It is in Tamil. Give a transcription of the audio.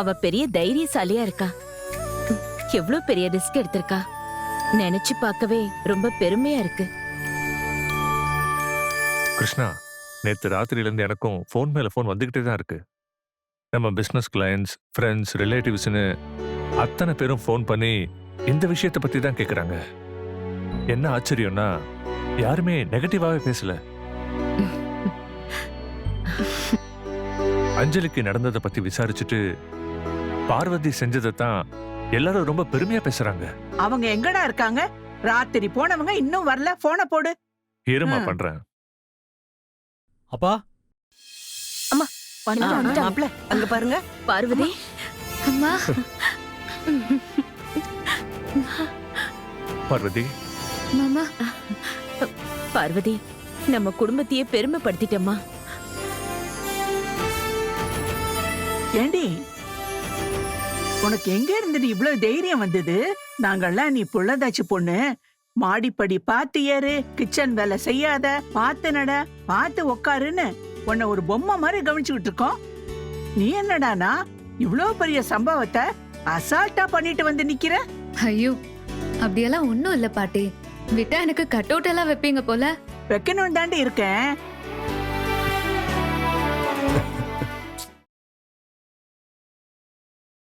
அவ பெரிய தைரியசாலியா இருக்கா. எவ்ளோ பெரிய ரிஸ்க் எடுத்திருக்கா. நினைச்சு பார்க்கவே ரொம்ப பெருமையா இருக்கு. கிருஷ்ணா, நேத்து ராத்திரியில இருந்து எனக்கும் ஃபோன் மேல ஃபோன் வந்துகிட்டே தான் இருக்கு. நம்ம பிசினஸ் கிளையண்ட்ஸ், ஃப்ரெண்ட்ஸ், ரிலேட்டிவ்ஸ்னு அத்தனை பேரும் ஃபோன் பண்ணி இந்த விஷயத்தை பத்தி தான் கேக்குறாங்க. என்ன ஆச்சரியம்னா யாருமே நெகட்டிவாவே பேசல. அஞ்சலிக்கு நடந்ததை பத்தி விசாரிச்சுட்டு பார்வதி செஞ்சதை தான் எல்லாரும் ரொம்ப பெருமையா பேசுறாங்க. அவங்க எங்கடா இருக்காங்க? ராத்திரி போனவங்க இன்னும் வரல. போன போடு. இருமா பண்றேன். அப்பா, மாப்ள, அங்க பாருங்க. பார்வதி, அம்மா, பார்வதி, மாமா, பார்வதி, நம்ம குடும்பத்தையே பெருமைப்படுத்திட்டம்மா. ஏண்டி, உனக்கு எங்க இருந்து இவ்வளவு தைரியம் வந்தது? நாங்கெல்லாம் நீ புள்ளதாச்சு பொண்ணு, மாடிப்படி பாத்து ஏறு, கிச்சன் வேலை செய்யாத, பாத்து நட, பாத்து உக்காருன்னு உன்னை ஒரு பொம்மை மாதிரி கவனிச்சுக்கிட்டு இருக்கோம். நீ என்னடானா இவ்வளவு பெரிய சம்பவத்தை அசால்ட்டா பண்ணிட்டு வந்து நிக்கிற? ஐயோ, அப்படியெல்லாம் ஒண்ணும் இல்ல பாட்டி. விட்டா எனக்கு கட் அவுட் எல்லாம் வைப்பீங்க போல. வைக்கணும் தாண்டி இருக்கேன்.